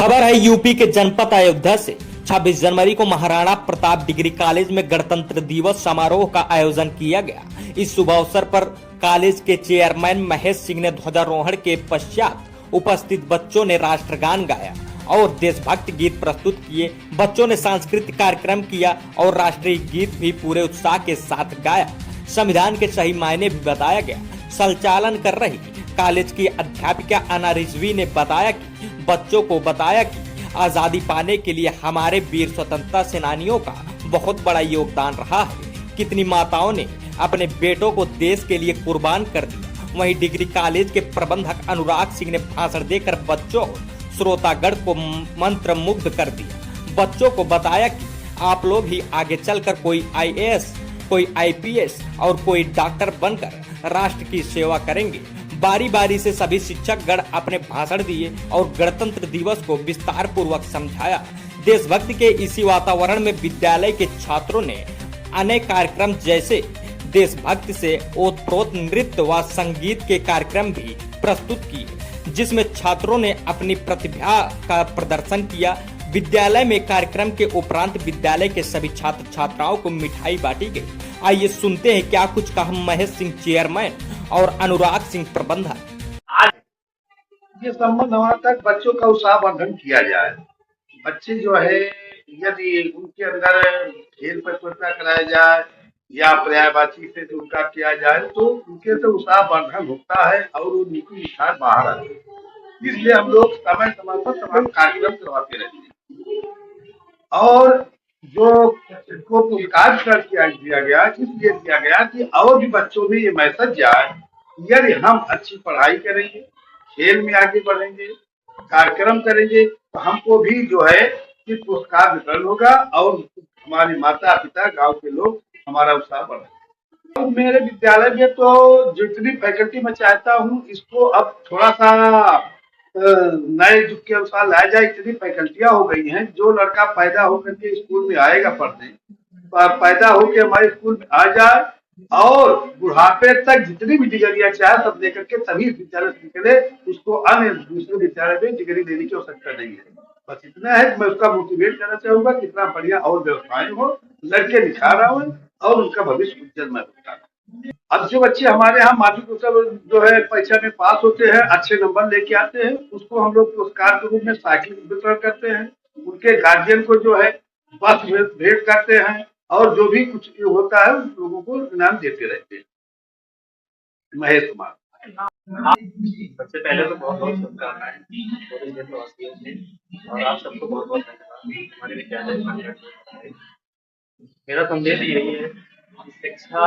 खबर है यूपी के जनपद अयोध्या से 26 जनवरी को महाराणा प्रताप डिग्री कॉलेज में गणतंत्र दिवस समारोह का आयोजन किया गया। इस शुभ अवसर पर कॉलेज के चेयरमैन महेश सिंह ने ध्वजारोहण के पश्चात उपस्थित बच्चों ने राष्ट्रगान गाया और देशभक्ति गीत प्रस्तुत किए। बच्चों ने सांस्कृतिक कार्यक्रम किया और राष्ट्रीय गीत भी पूरे उत्साह के साथ गाया। संविधान के सही मायने भी बताया गया। संचालन कर रही कॉलेज की अध्यापिका अना रिजवी ने बच्चों को बताया कि आजादी पाने के लिए हमारे वीर स्वतंत्रता सेनानियों का बहुत बड़ा योगदान रहा है। कितनी माताओं ने अपने बेटों को देश के लिए कुर्बान कर दिया। वहीं डिग्री कॉलेज के प्रबंधक अनुराग सिंह ने भाषण देकर बच्चों श्रोतागण को मंत्र मुग्ध कर दिया। बच्चों को बताया कि आप लोग ही आगे चलकर कोई आईएएस, कोई आईपीएस और कोई डॉक्टर बनकर राष्ट्र की सेवा करेंगे। बारी बारी से सभी शिक्षक गण अपने भाषण दिए और गणतंत्र दिवस को विस्तार पूर्वक समझाया। देशभक्ति के इसी वातावरण में विद्यालय के छात्रों ने अनेक कार्यक्रम जैसे देशभक्ति से ओतप्रोत नृत्य व संगीत के कार्यक्रम भी प्रस्तुत किए, जिसमें छात्रों ने अपनी प्रतिभा का प्रदर्शन किया। विद्यालय में कार्यक्रम के उपरांत विद्यालय के सभी छात्र छात्राओं को मिठाई बांटी गई। आइए सुनते हैं क्या कुछ कहा महेश सिंह चेयरमैन और अनुराग सिंह प्रबंधक। आज ये संबंध हमारा तक बच्चों का उत्साहवर्धन किया जाए। बच्चे जो है यदि उनके अंदर खेल प्रतियोगिता कराया जाए या पर्यायवाची से उनका किया जाए तो उनके से उत्साहवर्धन होता है और वो नीति निखार बाहर आते हैं। इसलिए हम लोग समय समय पर तमाम कार्यक्रम करवाते रहते हैं और जो को पुरस्कार दिया गया इसलिए दिया गया कि और भी बच्चों में ये मैसेज जाए, यदि हम अच्छी पढ़ाई करेंगे, खेल में आगे बढ़ेंगे, कार्यक्रम करेंगे तो हमको भी जो है कि पुरस्कार वितरण होगा और हमारे माता पिता गांव के लोग हमारा उत्साह बढ़ेगा। तो मेरे विद्यालय में तो जितनी फैकल्टी मैं चाहता हूँ इसको अब थोड़ा सा नए युग के अनुसार लाया जाए। इतनी फैकल्टियां हो गई हैं, जो लड़का पैदा होकर के स्कूल में आएगा पढ़ने, पैदा होकर हमारे स्कूल में आ जाए और बुढ़ापे तक जितनी भी डिग्रियां चाहे सब लेकर के तभी विद्यालय से निकले, उसको अन्य दूसरे विद्यालय में डिग्री लेने की आवश्यकता नहीं है। बस इतना है कि मैं उसका मोटिवेट करना चाहूंगा कितना बढ़िया और व्यवस्थाएं हो, लड़के निखार आए और उनका भविष्य उज्जवल होता है। अब जो बच्चे हमारे यहाँ माध्यमिक जो है परीक्षा में पास होते हैं, अच्छे नंबर लेके आते हैं, उसको हम लोग पुरस्कार के रूप में साइकिल वितरण करते हैं। उनके गार्जियन को जो है बस भेंट करते हैं और जो भी कुछ होता है उन लोगों को इनाम देते रहते हैं। महेश कुमार। सबसे पहले तो बहुत बहुत शुभकामनाएं और आप सबको बहुत बहुत धन्यवाद हमारे विद्यालय। मेरा संदेश यही है कि शिक्षा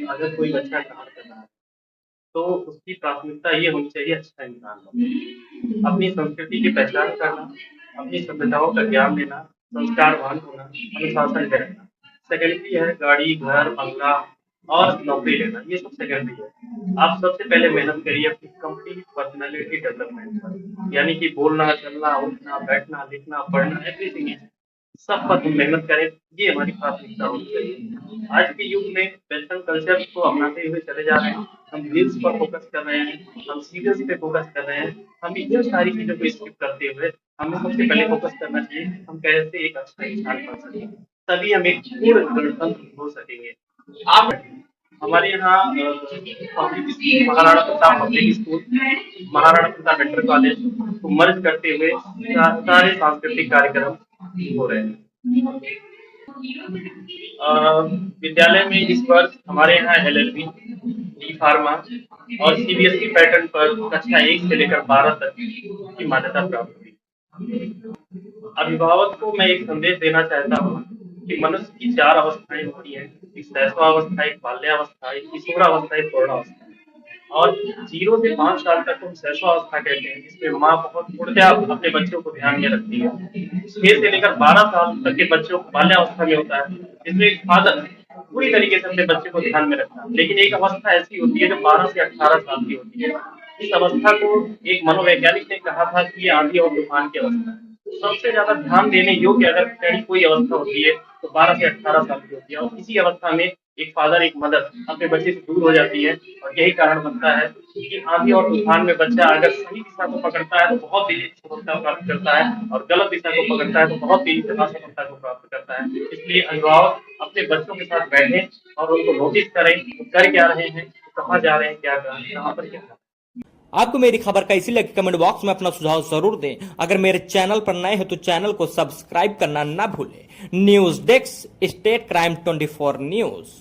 अगर कोई बच्चा ग्रहण कर रहा है तो उसकी प्राथमिकता ये होनी चाहिए अच्छा इंसान बनना, अपनी संस्कृति की पहचान करना, अपनी सभ्यताओं का ज्ञान लेना, संस्कारवान होना, अनुशासन रहना। सेकेंडरी है गाड़ी, घर, बंगला और नौकरी लेना, ये सब सेकेंडरी है। आप सबसे पहले मेहनत करिए अपनी कंप्लीट पर्सनालिटी डेवलपमेंट पर, यानी कि बोलना, चलना, उठना, बैठना, लिखना, पढ़ना, एवरीथिंग सब पर हम मेहनत करें, ये हमारी प्राथमिकता होनी चाहिए। आज के युग में वेस्टर्न कल्चर को अपनाते हुए चले जा रहे हैं, हम रील्स पर फोकस कर रहे हैं, हम सीरियल्स पे फोकस कर रहे हैं। हम इन सारी चीजों को स्किप करते हुए हमें सबसे पहले फोकस करना चाहिए हम कैसे एक अच्छा इंसान बन सकें, तभी हम एक पूर्ण गणतंत्र हो सकेंगे। आप हमारे यहाँ public school, Maharana Pratap public school, Maharana Pratap inter college को मर्ज करते हुए सारे सांस्कृतिक कार्यक्रम हो रहे हैं। विद्यालय में इस वर्ष हमारे यहाँ LLB, डी फार्मा और CBSE पैटर्न पर कक्षा 1 से लेकर 12 तक की मान्यता प्राप्त हुई। अभिभावक को मैं एक संदेश देना चाहता हूँ कि मनुष्य की 4 अवस्थाएं होती हैं, एक शैशवावस्था, एक बाल्यावस्था, एक किशोरावस्था, एक प्रौढ़ावस्था। और 0 से 5 साल तक हम शैशवावस्था कहते हैं, जिसमें माँ बहुत पूर्णतः अपने बच्चों को ध्यान में रखती है। 6 से लेकर 12 साल तक के बच्चों को बाल्यावस्था में होता है, जिसमें एक फादर पूरी तरीके से अपने बच्चे को ध्यान में रखता है। लेकिन एक अवस्था ऐसी होती है जो 12 से 18 साल की होती है। इस अवस्था को एक मनोवैज्ञानिक ने कहा था कि ये आंधी और तूफान की अवस्था है। सबसे ज्यादा ध्यान देने योग्य अगर कोई अवस्था होती है तो 12 से 18 साल की होती है और इसी अवस्था में एक फादर एक मदर अपने बच्चे से दूर हो जाती है। और यही कारण बनता है कि आंधी और तूफान में बच्चा अगर सही दिशा को पकड़ता है तो बहुत तेजी से सफलता प्राप्त करता है, और गलत दिशा को पकड़ता है तो बहुत तेजी से असफलता को प्राप्त करता है। इसलिए अभिभावक अपने बच्चों के साथ बैठें और उनको नोटिस करें, वो कर क्या रहे हैं, कहाँ जा रहे हैं, क्या कर रहे हैं, कहाँ पर क्या कर रहे हैं। आपको मेरी खबर कैसी लगी कमेंट बॉक्स में अपना सुझाव जरूर दें। अगर मेरे चैनल पर नए हो तो चैनल को सब्सक्राइब करना ना भूलें। News desk, state crime 24 news.